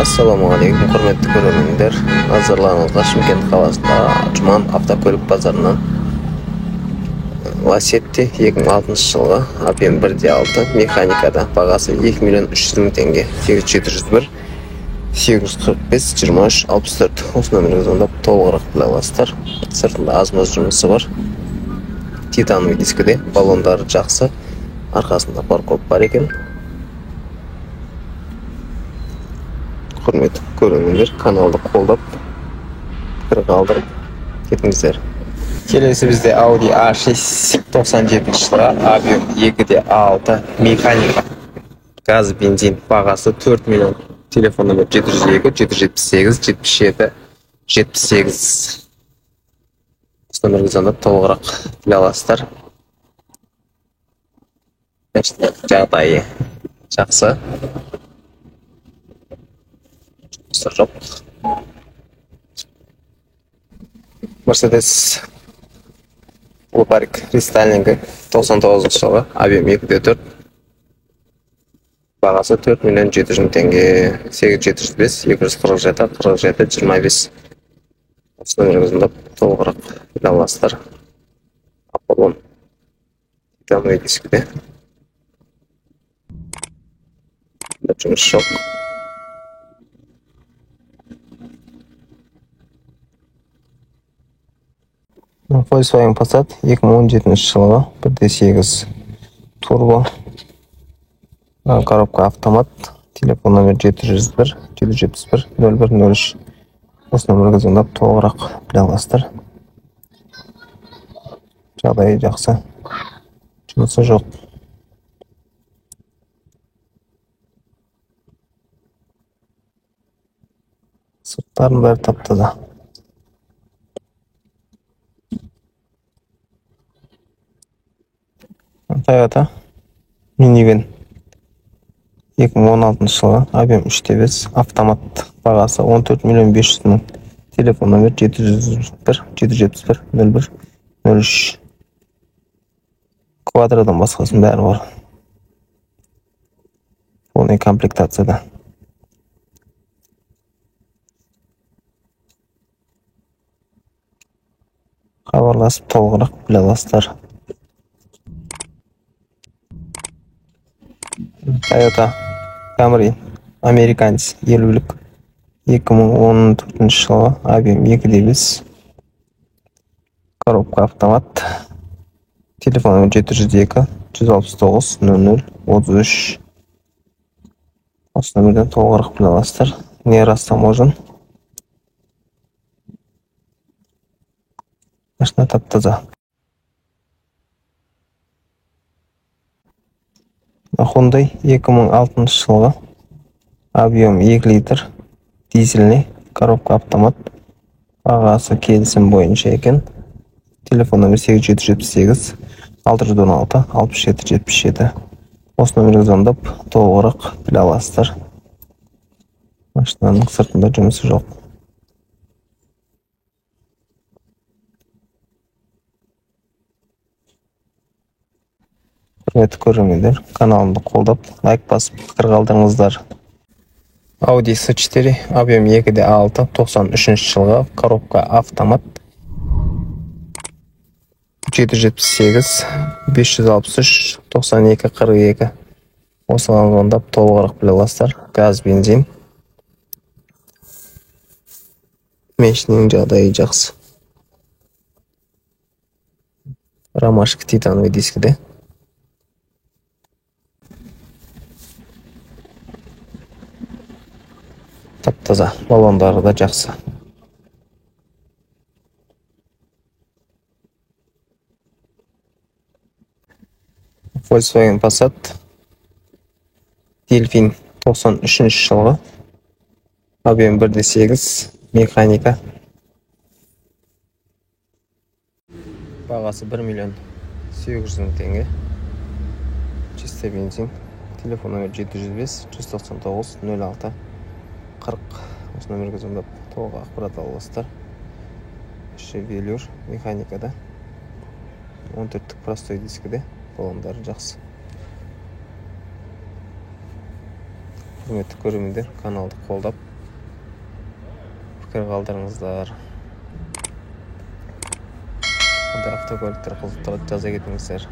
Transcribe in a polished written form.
Assalamu alaikum, hurmatli ko'ruvchilar. Nazarlaringizga Chimkent qalasida Juman avtokөлік bozoridan Lacetti 2006 жылғы объем 1.6 mexanikada бағасы 2 миллион 300 мың теңге. 8701 845 23 64 осы нөмірге звондап толығырақ біле аласыздар. Сыртында аз-маз жұмысы бар. Титановый дискіде баллондары жақсы. Арқасында паркоп бар екен. Құрметті көрермендер, каналды қолдап пікір қалдырып кетіңіздер. Келесі бізде Audi A6 97 жылғы объем 2.6 механика газ бензин бағасы 4 миллион. Телефон номер 702 778 77 78. Осы нөмірге звондап толығырақ біле аласыздар. Жағдайы жақсы. Жоқ. Mercedes Лопарик рестайлингі 99 жылғы объем 2.4 бағасы 4 миллион 700 мың теңге. 8705 247 47 25. Осы нөмірге звондап толығырақ біле аласыздар. Аполлон титановый дискіде жұмыс жоқ. Volkswagen Passat 2017 жылғы 1.8 турбо коробка автомат. Телефон номер 701 771 0103. Осы нөмірге звондап толығырақ біле аласыздар. Жағдайы жақсы. Жұмысы жоқ. Сырттарын бәрі тап-таза. Toyota Minivan 2016 жылғы объем 3.5 автомат бағасы 14 миллион 500 мың. Телефон номер 701 771 01 03. Квадродан басқасын бәрі бар. Полный комплектацияда. Хабарласып толығырақ біле аласыздар. Toyota Camry американец елулік 2014 жылғы объем 2.5 коробка автомат. Телефон номер 702 169 00 33. Осы нөмірден толығырақ біле аласыздар. Не растаможен. Машина тап-таза. Hyundai 2006 жылғы объем 2 литр дизельный коробка автомат. Бағасы келісім бойынша екен. Телефон номер 8778 616 67 77. Осы нөмірге звондап толығырақ біле аласыздар. Машинаның сыртында жұмысы жоқ. Құрметті көрермендер, каналымды қолдап, лайк басып, пікір қалдырыңыздар. Audi S4 объем 2.6 93 жылғы коробка автомат. 778 563 92 42. Осыған звондап толығырақ біле аласыздар. Газ бензин. Машинаның жағдайы жақсы. Ромашка титановый дискіде. Тап-таза, баллондары да жақсы. Volkswagen Passat Delfin 93 жылғы объем 1.8 механика. Бағасы 1 миллион 800 мың теңге. Чисто бензин. Телефон номер 705 199 06 40. Осы нөмірге звондап толық ақпарат ала аласыздар. Велюр механикада 14-тік простой дискіде баллондары жақсы. Құрметті көрермендер, каналды қолдап пікір қалдырыңыздар. Қандай автокөліктер қызықтырады жаза кетіңіздер.